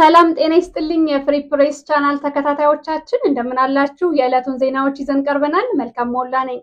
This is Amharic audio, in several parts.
ሰላም ጤና ይስጥልኝ የፍሪ ፕሬስ ቻናል ተከታታዮቻችን እንደምን አላችሁ? የዕለቱን ዜናዎች ይዘን ቀርበናል። መልካም ሞላ ነኝ።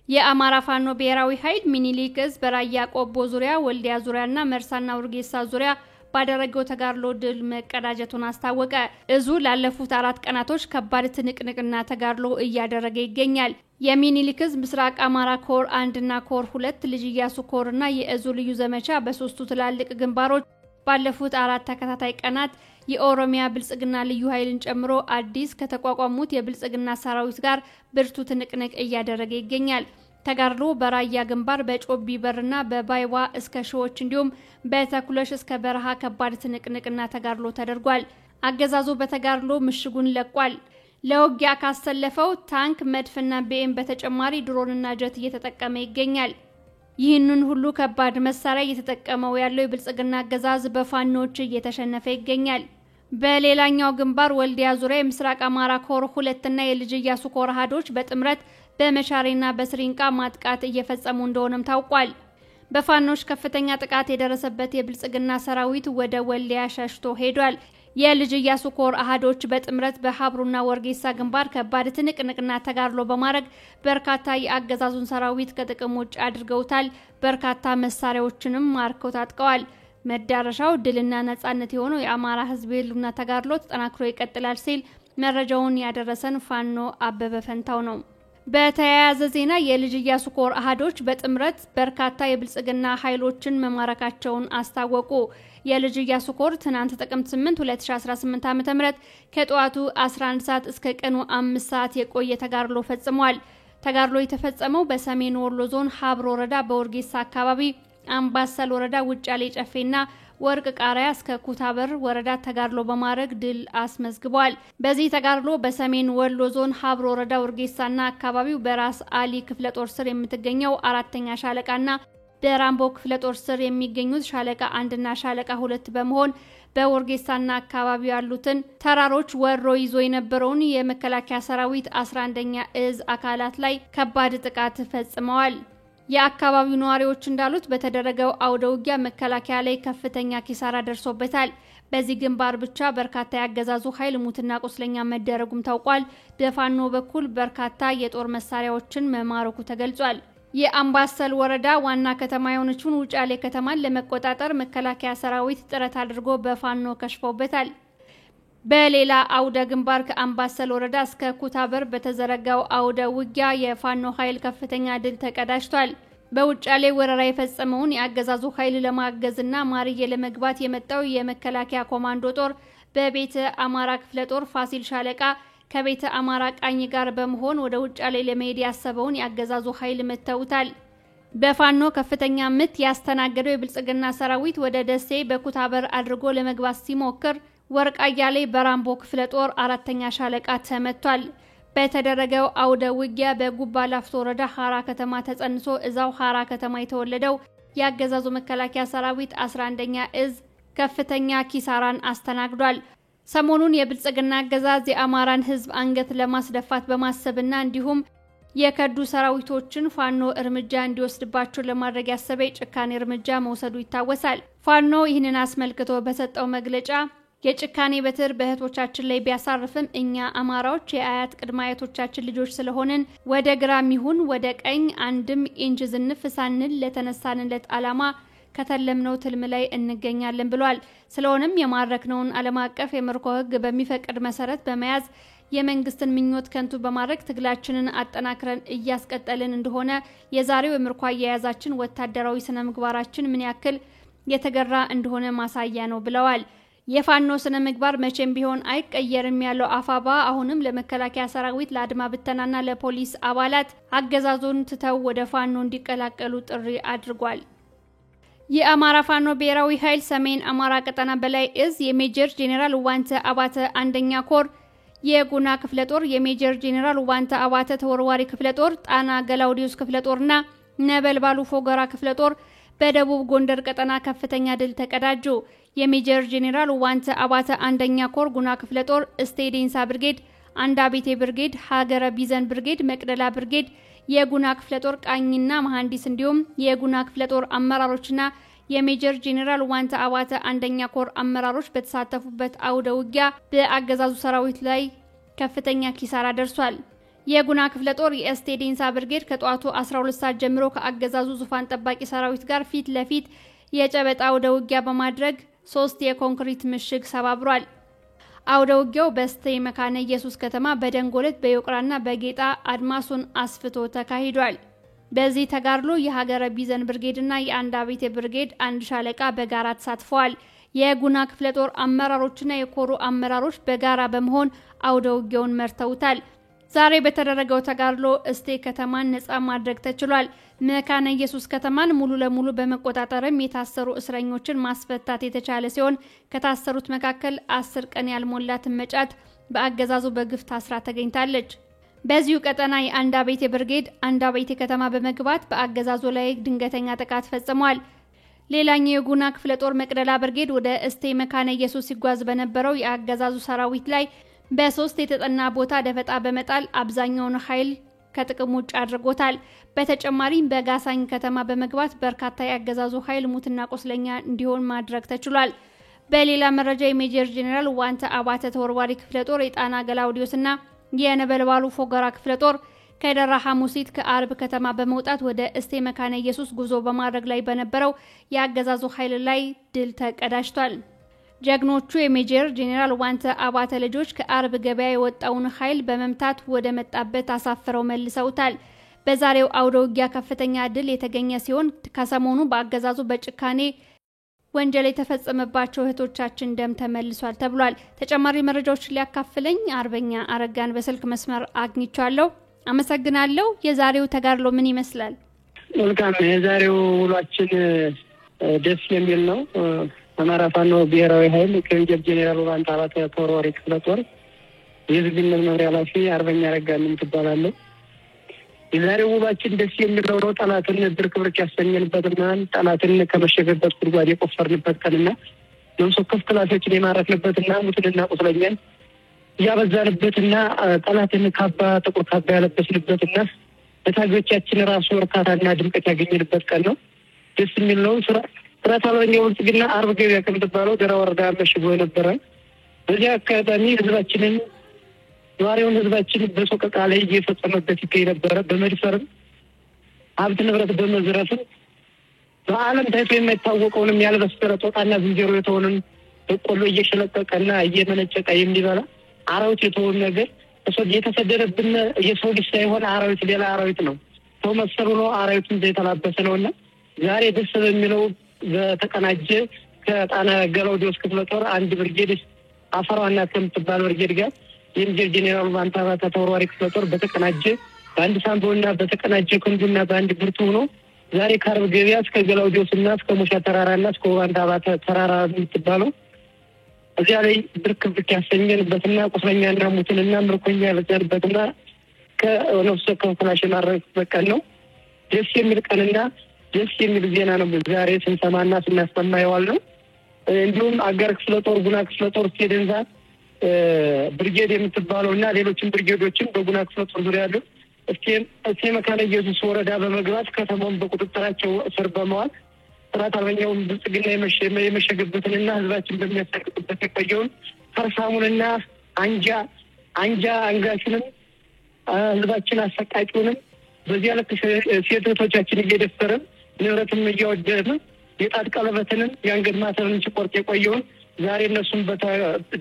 የአማራ ፋኖ ብሔራዊ ኃይል ሚኒሊክ ዕዝ በራያ ቆቦ ዙሪያ ወልዲያ ዙሪያና መርሳና ውርጌሳ ዙሪያ ባደረገው ተጋድሎ ድል መቀዳጀቱን አስታወቀ። ዕዙ ላለፉት 4 ቀናቶች ከባድ ትንቅንቅና ተጋድሎ እያደረገ ይገኛል። የሚኒሊክ ዕዝ ምስራቅ አማራ ኮር 1 እና ኮር 2 ልጅ ኢያሱ ኮርና የዕዙ ልዩ ዘመቻ በሶስቱ ትላልቅ ግንባሮች ባለፉት 4 ተከታታይ ቀናት የኦሮሚያ ብልጽግና ልዩ ኃይልን ጨምሮ አዲስ ከተቋቋሙት የብልጽግና ሰራዊት ጋር ብርቱ ትንቅንቅ እያደረገ ይገኛል። ተጋድሎ በራያ ግንባር በጮቢ በርና በባይዋ እስከ ሾዎች እንዲሁም በተኩለሽ እስከ በረሃ ከባድ ትንቅንቅና ተጋድሎ ተደርጓል። አገዛዙ በተጋድሎ ምሽጉን ለቋል። ለውጊያ ካሰለፈው ታንክ መድፍና ቢኤም በተጨማሪ ድሮንና ጀት እየተጠቀመ ይገኛል። ይህንን ሁሉ ከባድ መሳሪያ እየተጠቀመው ያለው የብልጽግና አገዛዝ በፋኖች እየተሸነፈ ይገኛል። በሌላኛው ግንባር ወልዲያ ዙሪያ የምስራቅ አማራ ኮር 2 እና የልጅ ኢያሱ ኮር አሃዶች በጥምረት በመሻሪና በስሪንቃ ማጥቃት እየፈጸሙ እንደሆነም ታውቋል። በፋኖች ከፍተኛ ጥቃት የደረሰበት የብልጽግና ሰራዊት ወደ ወልዲያ ሸሽቶ ሄዷል። የልጅ ኢያሱ ኮር አሃዶች በጥምረት በሀብሩና ወርጌሳ ግንባር ከባድ ትንቅንቅና ተጋድሎ በማድረግ በርካታ የአገዛዙን ሰራዊት ከጥቅም ውጭ አድርገውታል። በርካታ መሳሪያዎችንም ማርከው ታጥቀዋል። መዳረሻው ድልና ነጻነት የሆነው የአማራ ሕዝብ የሉና ተጋድሎ ተጠናክሮ ይቀጥላል ሲል መረጃውን ያደረሰን ፋኖ አበበ ፈንታው ነው። በተያያዘ ዜና የልጅ ኢያሱ ኮር አሃዶች በጥምረት በርካታ የብልጽግና ኃይሎችን መማረካቸውን አስታወቁ። የልጅ ኢያሱ ኮር ትናንት ጥቅምት 8 2018 ዓ.ም ከጠዋቱ 11 ሰዓት እስከ ቀኑ 5 ሰዓት የቆየ ተጋድሎ ፈጽሟል። ተጋድሎ የተፈጸመው በሰሜን ወሎ ዞን ሀብሮ ወረዳ በወርጌሳ አካባቢ አምባሰል ወረዳ ውጫሌ ጨፌና ወርቅ ቃሪያ እስከ ኩታበር ወረዳ ተጋድሎ በማድረግ ድል አስመዝግቧል። በዚህ ተጋድሎ በሰሜን ወሎ ዞን ሀብሮ ወረዳ ወርጌሳና አካባቢው በራስ አሊ ክፍለ ጦር ስር የምትገኘው 4ኛ ሻለቃና በራምቦ ክፍለ ጦር ስር የሚገኙት ሻለቃ 1 እና ሻለቃ 2 በመሆን በወርጌሳና አካባቢው ያሉትን ተራሮች ወሮ ይዞ የነበረውን የመከላከያ ሰራዊት 11ኛ ዕዝ አካላት ላይ ከባድ ጥቃት ፈጽመዋል። የአካባቢው ነዋሪዎች እንዳሉት በተደረገው አውደ ውጊያ መከላከያ ላይ ከፍተኛ ኪሳራ ደርሶበታል። በዚህ ግንባር ብቻ በርካታ ያገዛዙ ኃይል ሙትና ቁስለኛ መደረጉም ታውቋል። በፋኖ በኩል በርካታ የጦር መሳሪያዎችን መማረኩ ተገልጿል። የአምባሰል ወረዳ ዋና ከተማ የሆነችውን ውጫሌ ከተማን ለመቆጣጠር መከላከያ ሰራዊት ጥረት አድርጎ በፋኖ ከሽፎበታል። በሌላ አውደ ግንባር ከአምባሰል ወረዳ እስከ ኩታበር በተዘረጋው አውደ ውጊያ የፋኖ ኃይል ከፍተኛ ድል ተቀዳጅቷል። በውጫሌ ወረራ የፈጸመውን የአገዛዙ ኃይል ለማገዝና ማርዬ ለመግባት የመጣው የመከላከያ ኮማንዶ ጦር በቤተ አማራ ክፍለ ጦር ፋሲል ሻለቃ ከቤተ አማራ ቃኝ ጋር በመሆን ወደ ውጫሌ ለመሄድ ያሰበውን የአገዛዙ ኃይል መተውታል። በፋኖ ከፍተኛ ምት ያስተናገደው የብልጽግና ሰራዊት ወደ ደሴ በኩታበር አድርጎ ለመግባት ሲሞክር ወርቃያ ላይ በራምቦ ክፍለ ጦር 4ኛ ሻለቃ ተመቷል። በተደረገው አውደ ውጊያ በጉባ ላፍቶ ወረዳ ሐራ ከተማ ተጸንሶ እዛው ሐራ ከተማ የተወለደው የአገዛዙ መከላከያ ሰራዊት 11ኛ ዕዝ ከፍተኛ ኪሳራን አስተናግዷል። ሰሞኑን የብልጽግና አገዛዝ የአማራን ሕዝብ አንገት ለማስደፋት በማሰብና እንዲሁም የከዱ ሰራዊቶችን ፋኖ እርምጃ እንዲወስድባቸው ለማድረግ ያሰበ ጭካኔ እርምጃ መውሰዱ ይታወሳል። ፋኖ ይህንን አስመልክቶ በሰጠው መግለጫ የጭካኔ በትር በእህቶቻችን ላይ ቢያሳርፍም እኛ አማራዎች የአያት ቅድመ አያቶቻችን ልጆች ስለሆንን ወደ ግራም ይሁን ወደ ቀኝ አንድም ኢንች ዝንፍ ሳንል ለተነሳንለት ዓላማ ከተለምነው ትልም ላይ እንገኛለን ብሏል። ስለሆነም የማረክነውን ዓለም አቀፍ የምርኮ ሕግ በሚፈቅድ መሰረት በመያዝ የመንግስትን ምኞት ከንቱ በማድረግ ትግላችንን አጠናክረን እያስቀጠልን እንደሆነ የዛሬው የምርኮ አያያዛችን ወታደራዊ ስነ ምግባራችን ምን ያክል የተገራ እንደሆነ ማሳያ ነው ብለዋል። የፋኖ ስነ ምግባር መቼም ቢሆን አይቀየርም ያለው አፋባ አሁንም ለመከላከያ ሰራዊት ለአድማ ብተናና ለፖሊስ አባላት አገዛዙን ትተው ወደ ፋኖ እንዲቀላቀሉ ጥሪ አድርጓል። የአማራ ፋኖ ብሔራዊ ኃይል ሰሜን አማራ ቀጠና በላይ ዕዝ የሜጀር ጄኔራል ዋንተ አባተ 1ኛ ኮር የጉና ክፍለ ጦር የሜጀር ጄኔራል ዋንተ አባተ ተወርዋሪ ክፍለ ጦር ጣና ገላውዲዮስ ክፍለ ጦርና ነበልባሉ ፎገራ ክፍለ ጦር በደቡብ ጎንደር ቀጠና ከፍተኛ ድል ተቀዳጁ። የሜጀር ጄኔራል ዋንተ አባተ 1ኛ ኮር ጉና ክፍለ ጦር ስቴዴንሳ ብርጌድ፣ አንዳቤቴ ብርጌድ፣ ሀገረ ቢዘን ብርጌድ፣ መቅደላ ብርጌድ የጉና ክፍለ ጦር ቃኝና መሐንዲስ እንዲሁም የጉና ክፍለ ጦር አመራሮችና የሜጀር ጄኔራል ዋንታ አባተ አንደኛ ኮር አመራሮች በተሳተፉበት አውደ ውጊያ በአገዛዙ ሰራዊት ላይ ከፍተኛ ኪሳራ ደርሷል። የጉና ክፍለ ጦር የኤስቴ ዴንሳ ብርጌድ ከጧቱ 12 ሰዓት ጀምሮ ከአገዛዙ ዙፋን ጠባቂ ሰራዊት ጋር ፊት ለፊት የጨበጣ አውደ ውጊያ በማድረግ 3 የኮንክሪት ምሽግ ሰባብሯል። አውደ ውጊያው በስቴ መካነ ኢየሱስ ከተማ በደንጎለት በዮቅራና በጌጣ አድማሱን አስፍቶ ተካሂዷል። በዚህ ተጋድሎ የሀገረ ቢዘን ብርጌድና የአንዳቤቴ ብርጌድ አንድ ሻለቃ በጋራ ተሳትፈዋል። የጉና ክፍለ ጦር አመራሮችና የኮሩ አመራሮች በጋራ በመሆን አውደ ውጊያውን መርተውታል። ዛሬ በተደረገው ተጋድሎ እስቴ ከተማን ነፃ ማድረግ ተችሏል። መካነ ኢየሱስ ከተማን ሙሉ ለሙሉ በመቆጣጠርም የታሰሩ እስረኞችን ማስፈታት የተቻለ ሲሆን ከታሰሩት መካከል 10 ቀን ያልሞላት መጫት በአገዛዙ በግፍ ታስራ ተገኝታለች። በዚሁ ቀጠና የአንዳቤቴ ብርጌድ አንዳቤቴ ከተማ በመግባት በአገዛዙ ላይ ድንገተኛ ጥቃት ፈጽሟል። ሌላኛው የጉና ክፍለ ጦር መቅደላ ብርጌድ ወደ እስቴ መካነ ኢየሱስ ሲጓዝ በነበረው የአገዛዙ ሰራዊት ላይ በ3 የተጠና ቦታ ደፈጣ በመጣል አብዛኛውን ኃይል ከጥቅም ውጭ አድርጎታል። በተጨማሪም በጋሳኝ ከተማ በመግባት በርካታ የአገዛዙ ኃይል ሙትና ቆስለኛ እንዲሆን ማድረግ ተችሏል። በሌላ መረጃ የሜጀር ጄኔራል ዋንታ አባተ ተወርዋሪ ክፍለ ጦር የጣና ገላውዲዮስና የነበልባሉ ፎገራ ክፍለ ጦር ከደራ ሐሙሲት ከአርብ ከተማ በመውጣት ወደ እስቴ መካነ ኢየሱስ ጉዞ በማድረግ ላይ በነበረው የአገዛዙ ኃይል ላይ ድል ተቀዳጅቷል። ጀግኖቹ የሜጀር ጄኔራል ዋንታ አባተ ልጆች ከአርብ ገበያ የወጣውን ኃይል በመምታት ወደ መጣበት አሳፍረው መልሰውታል። በዛሬው አውደ ውጊያ ከፍተኛ ድል የተገኘ ሲሆን ከሰሞኑ በአገዛዙ በጭካኔ ወንጀል የተፈጸመባቸው እህቶቻችን ደም ተመልሷል ተብሏል። ተጨማሪ መረጃዎችን ሊያካፍለኝ አርበኛ አረጋን በስልክ መስመር አግኝቻለሁ። አመሰግናለሁ። የዛሬው ተጋድሎ ምን ይመስላል? መልካም። የዛሬው ውሏችን ደስ የሚል ነው። አማራ ፋኖ ብሔራዊ ኃይል ከሜጀር ጄኔራል ዋንታ አባተ ተወርዋሪ ክፍለ ጦር የህዝብ ግንኙነት መምሪያ ኃላፊ አርበኛ አረጋን ትባላለህ። የዛሬው ውሏችን ደስ የሚል ነው። ጠላትን ብርክ ብርክ ያሰኘንበትና ጠላትን ከመሸገበት ጉድጓድ የቆፈርንበት ቀንና ነፍስ ወከፍ ክላሾችን የማረክንበትና ሙትንና ቁስለኛን ያበዛንበትና ጠላትን ካባ ጥቁር ካባ ያለበስንበትና ለታጋዮቻችን ራሱ እርካታና ድምቀት ያገኘንበት ቀን ነው። ደስ የሚል ነው። ስራት አልበኛው ብልጽግና አርብ ገበያ ከምትባለው ደራ ወረዳ መሽጎ የነበረ በዚያ አካባቢ ህዝባችንን ነዋሪውን ህዝባችን በሶቀቃ ላይ እየፈጸመበት ይገኝ ነበረ። በመድፈርም ሀብት ንብረት በመዝረፍም በዓለም ታይቶ የማይታወቀውንም ያልበሰረ ጦጣና ዝንጀሮ የተሆነን በቆሎ እየሸለቀቀና እየመነጨቀ የሚበላ አራዊት የተሆነ ነገር የተሰደደብን የሰው ልጅ ሳይሆን አራዊት ሌላ አራዊት ነው። ሰው መሰሉ ነው። አራዊቱን የተላበሰ ነውና ዛሬ ደስ በሚለው በተቀናጀ ከጣና ገላውዲዮስ ክፍለ ጦር አንድ ብርጌድ አፈራዋና ከምትባል ብርጌድ ጋር የሜጀር ጄኔራል ዋንታ አባተ ተወርዋሪ ክፍለ ጦር በተቀናጀ በአንድ ሳምቦና በተቀናጀ ክንዱና በአንድ ብርቱ ሆኖ ዛሬ ከአርብ ገበያ እስከ ገላውዲዮስና እስከ ሙሻ ተራራና እስከ ዋንታ አባተ ተራራ የምትባለው እዚያ ላይ ብርክ ብርክ ያሰኘንበትና ቁስለኛና ሙትንና ምርኮኛ ያበዛንበትና ከነፍስ ወከፍ ክላሽ የማረክንበት ቀን ነው። ደስ የሚል ቀንና ደስ የሚል ዜና ነው ዛሬ ስንሰማና ስናስሰማ የዋልነው። እንዲሁም አጋር ክፍለ ጦር ጉና ክፍለ ጦር ቴደንዛ ብርጌድ የምትባለውና ሌሎችም ብርጌዶችን በጉና ክፍለ ጦር ዙሪያ ያሉ እስቴ መካነ ኢየሱስ ወረዳ በመግባት ከተማውን በቁጥጥራቸው ስር በመዋል ስራት አልበኛውን ብልጽግና የመሸገበትንና ህዝባችን በሚያሳቅቅበት የቆየውን ፈርሳሙንና አንጃ አንጋቹንም ህዝባችን አሰቃቂውንም በዚያ ልክ ሴት እህቶቻችን እየደፈርን ንብረትም እያወደድን የጣት ቀለበትንም የአንገት ማተብን ሲቆርጥ የቆየውን ዛሬ እነሱም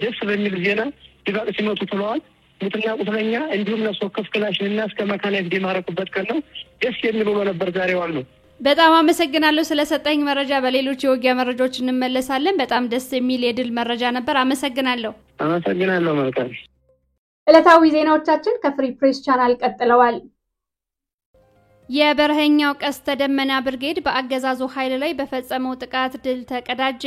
ደስ በሚል ዜና ድባቅ ሲመቱ ትለዋል። ሙትና ቁስለኛ እንዲሁም ነፍስ ወከፍ ክላሽንና እስከ መካናይዝድ የማረኩበት ቀን ነው። ደስ የሚል ውሎ ነበር ዛሬ ዋልነው። በጣም አመሰግናለሁ ስለሰጠኝ መረጃ። በሌሎች የውጊያ መረጃዎች እንመለሳለን። በጣም ደስ የሚል የድል መረጃ ነበር። አመሰግናለሁ። መልካም። ዕለታዊ ዜናዎቻችን ከፍሪ ፕሬስ ቻናል ቀጥለዋል። የበረሃኛው ቀስተ ደመና ብርጌድ በአገዛዙ ኃይል ላይ በፈጸመው ጥቃት ድል ተቀዳጀ።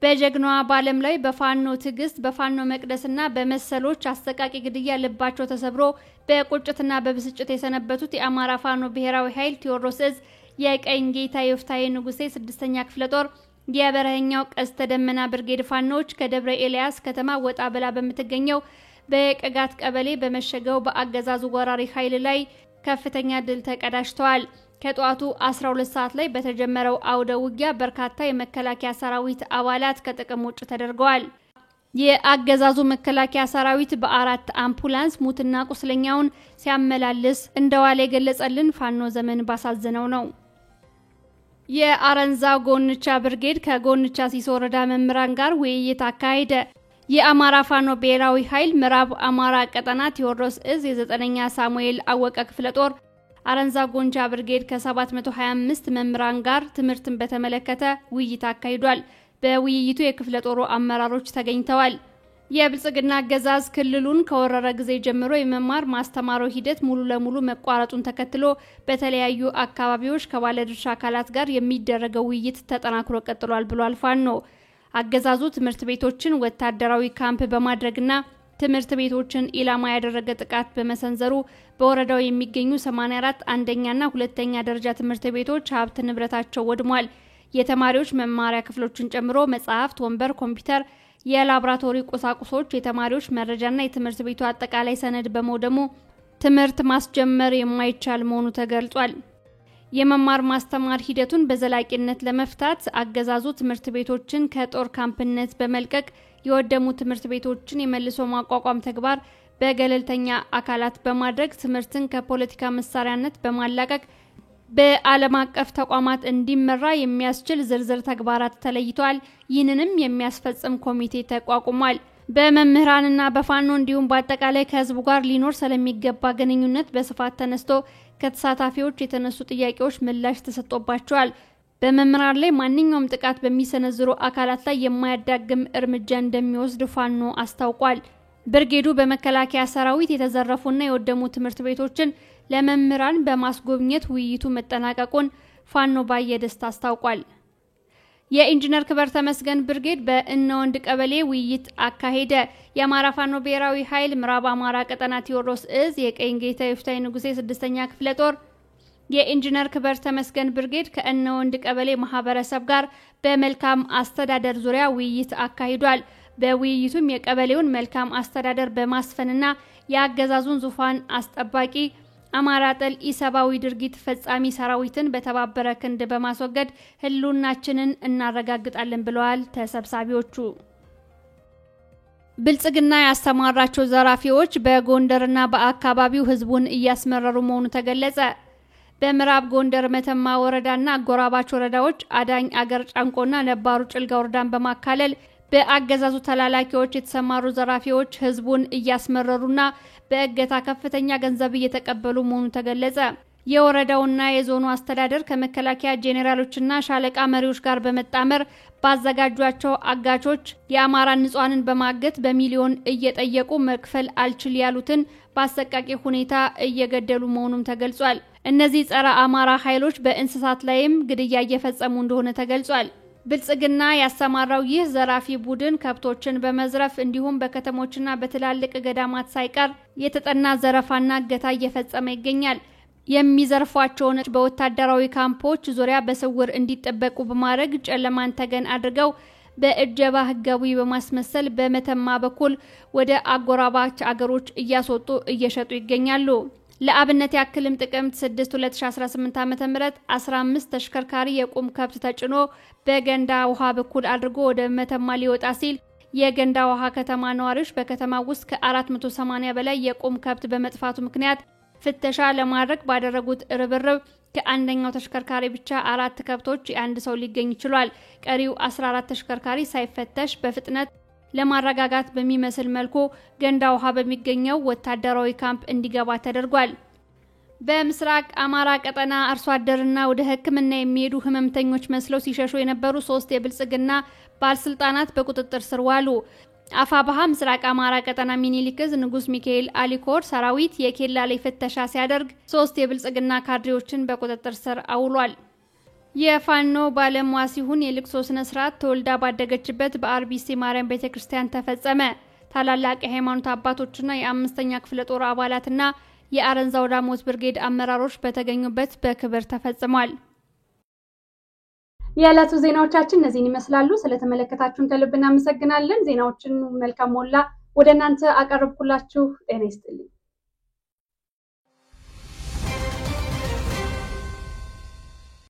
በጀግናዋ ባለም ላይ በፋኖ ትግስት በፋኖ መቅደስና በመሰሎች አስተቃቂ ግድያ ልባቸው ተሰብሮ በቁጭትና በብስጭት የሰነበቱት የአማራ ፋኖ ብሔራዊ ኃይል ቴዎድሮስ ዕዝ የቀኝ ጌታ የፍታዬ ንጉሴ 6ኛ ክፍለ ጦር የበረሃኛው ቀስተ ደመና ብርጌድ ፋኖች ከደብረ ኤልያስ ከተማ ወጣ ብላ በምትገኘው በቀጋት ቀበሌ በመሸገው በአገዛዙ ወራሪ ኃይል ላይ ከፍተኛ ድል ተቀዳጅተዋል። ከጧቱ 12 ሰዓት ላይ በተጀመረው አውደ ውጊያ በርካታ የመከላከያ ሰራዊት አባላት ከጥቅም ውጭ ተደርገዋል። የአገዛዙ መከላከያ ሰራዊት በአራት አምቡላንስ ሙትና ቁስለኛውን ሲያመላልስ እንደዋለ የገለጸልን ፋኖ ዘመን ባሳዘነው ነው። የአረንዛ ጎንቻ ብርጌድ ከጎንቻ ሲሶ ወረዳ መምህራን ጋር ውይይት አካሄደ። የአማራ ፋኖ ብሔራዊ ኃይል ምዕራብ አማራ ቀጠና ቴዎድሮስ እዝ የ9ኛ ሳሙኤል አወቀ ክፍለ ጦር አረንዛ ጎንቻ ብርጌድ ከ725 መምህራን ጋር ትምህርትን በተመለከተ ውይይት አካሂዷል። በውይይቱ የክፍለ ጦሩ አመራሮች ተገኝተዋል። የብልጽግና አገዛዝ ክልሉን ከወረረ ጊዜ ጀምሮ የመማር ማስተማሩ ሂደት ሙሉ ለሙሉ መቋረጡን ተከትሎ በተለያዩ አካባቢዎች ከባለድርሻ አካላት ጋር የሚደረገው ውይይት ተጠናክሮ ቀጥሏል ብሏል ፋኖ። አገዛዙ ትምህርት ቤቶችን ወታደራዊ ካምፕ በማድረግና ትምህርት ቤቶችን ኢላማ ያደረገ ጥቃት በመሰንዘሩ በወረዳው የሚገኙ 84 አንደኛና ሁለተኛ ደረጃ ትምህርት ቤቶች ሀብት ንብረታቸው ወድሟል። የተማሪዎች መማሪያ ክፍሎችን ጨምሮ መጽሐፍት፣ ወንበር፣ ኮምፒውተር፣ የላብራቶሪ ቁሳቁሶች፣ የተማሪዎች መረጃና የትምህርት ቤቱ አጠቃላይ ሰነድ በመውደሙ ትምህርት ማስጀመር የማይቻል መሆኑ ተገልጿል። የመማር ማስተማር ሂደቱን በዘላቂነት ለመፍታት አገዛዙ ትምህርት ቤቶችን ከጦር ካምፕነት በመልቀቅ የወደሙ ትምህርት ቤቶችን የመልሶ ማቋቋም ተግባር በገለልተኛ አካላት በማድረግ ትምህርትን ከፖለቲካ መሳሪያነት በማላቀቅ በዓለም አቀፍ ተቋማት እንዲመራ የሚያስችል ዝርዝር ተግባራት ተለይቷል። ይህንንም የሚያስፈጽም ኮሚቴ ተቋቁሟል። በመምህራንና በፋኖ እንዲሁም በአጠቃላይ ከህዝቡ ጋር ሊኖር ስለሚገባ ግንኙነት በስፋት ተነስቶ ከተሳታፊዎች የተነሱ ጥያቄዎች ምላሽ ተሰጥቶባቸዋል። በመምህራን ላይ ማንኛውም ጥቃት በሚሰነዝሩ አካላት ላይ የማያዳግም እርምጃ እንደሚወስድ ፋኖ አስታውቋል። ብርጌዱ በመከላከያ ሰራዊት የተዘረፉና የወደሙ ትምህርት ቤቶችን ለመምህራን በማስጎብኘት ውይይቱ መጠናቀቁን ፋኖ ባየደስታ አስታውቋል። የኢንጂነር ክበር ተመስገን ብርጌድ በእነወንድ ቀበሌ ውይይት አካሄደ። የአማራ ፋኖ ብሔራዊ ኃይል ምዕራብ አማራ ቀጠና ቴዎድሮስ እዝ የቀኝ ጌታ ይፍታይ ንጉሴ 6ኛ ክፍለ ጦር የኢንጂነር ክበር ተመስገን ብርጌድ ከእነወንድ ቀበሌ ማህበረሰብ ጋር በመልካም አስተዳደር ዙሪያ ውይይት አካሂዷል። በውይይቱም የቀበሌውን መልካም አስተዳደር በማስፈንና የአገዛዙን ዙፋን አስጠባቂ አማራ ጠል ኢሰባዊ ድርጊት ፈጻሚ ሰራዊትን በተባበረ ክንድ በማስወገድ ህልውናችንን እናረጋግጣለን ብለዋል ተሰብሳቢዎቹ። ብልጽግና ያስተማራቸው ዘራፊዎች በጎንደርና በአካባቢው ህዝቡን እያስመረሩ መሆኑ ተገለጸ። በምዕራብ ጎንደር መተማ ወረዳና አጎራባች ወረዳዎች አዳኝ አገር ጫንቆና ነባሩ ጭልጋ ወረዳን በማካለል በአገዛዙ ተላላኪዎች የተሰማሩ ዘራፊዎች ህዝቡን እያስመረሩና በእገታ ከፍተኛ ገንዘብ እየተቀበሉ መሆኑ ተገለጸ። የወረዳውና የዞኑ አስተዳደር ከመከላከያ ጄኔራሎችና ሻለቃ መሪዎች ጋር በመጣመር ባዘጋጇቸው አጋቾች የአማራ ንጹሃንን በማገት በሚሊዮን እየጠየቁ መክፈል አልችል ያሉትን በአሰቃቂ ሁኔታ እየገደሉ መሆኑም ተገልጿል። እነዚህ ጸረ አማራ ኃይሎች በእንስሳት ላይም ግድያ እየፈጸሙ እንደሆነ ተገልጿል። ብልጽግና ያሰማራው ይህ ዘራፊ ቡድን ከብቶችን በመዝረፍ እንዲሁም በከተሞችና በትላልቅ ገዳማት ሳይቀር የተጠና ዘረፋና እገታ እየፈጸመ ይገኛል። የሚዘርፏቸውን በወታደራዊ ካምፖች ዙሪያ በስውር እንዲጠበቁ በማድረግ ጨለማን ተገን አድርገው በእጀባ ህጋዊ በማስመሰል በመተማ በኩል ወደ አጎራባች አገሮች እያስወጡ እየሸጡ ይገኛሉ። ለአብነት ያክልም ጥቅምት 6 2018 ዓ.ም 15 ተሽከርካሪ የቁም ከብት ተጭኖ በገንዳ ውሃ በኩል አድርጎ ወደ መተማ ሊወጣ ሲል የገንዳ ውሃ ከተማ ነዋሪዎች በከተማ ውስጥ ከ480 በላይ የቁም ከብት በመጥፋቱ ምክንያት ፍተሻ ለማድረግ ባደረጉት ርብርብ ከአንደኛው ተሽከርካሪ ብቻ 4 ከብቶች የአንድ ሰው ሊገኝ ይችላል። ቀሪው 14 ተሽከርካሪ ሳይፈተሽ በፍጥነት ለማረጋጋት በሚመስል መልኩ ገንዳ ውሃ በሚገኘው ወታደራዊ ካምፕ እንዲገባ ተደርጓል። በምስራቅ አማራ ቀጠና አርሶ አደርና ወደ ሕክምና የሚሄዱ ህመምተኞች መስለው ሲሸሹ የነበሩ 3 የብልጽግና ባለስልጣናት በቁጥጥር ስር ዋሉ። አፋባሃ ምስራቅ አማራ ቀጠና ሚኒሊክ ዕዝ ንጉስ ሚካኤል አሊኮር ሰራዊት የኬላ ላይ ፍተሻ ሲያደርግ 3 የብልጽግና ካድሬዎችን በቁጥጥር ስር አውሏል። የፋኖ ባለሟ ሲሆን የልቅሶ ስነ ስርዓት ተወልዳ ባደገችበት በአርቢሲ ማርያም ቤተክርስቲያን ተፈጸመ። ታላላቅ የሃይማኖት አባቶችና የ5ኛ ክፍለ ጦር አባላትና የአረንዛው ዳሞት ብርጌድ አመራሮች በተገኙበት በክብር ተፈጽሟል። የዕለቱ ዜናዎቻችን እነዚህን ይመስላሉ። ስለተመለከታችሁን ከልብ እናመሰግናለን። ዜናዎችን መልካም ሞላ ወደ እናንተ አቀርብኩላችሁ። ጤና ይስጥልኝ።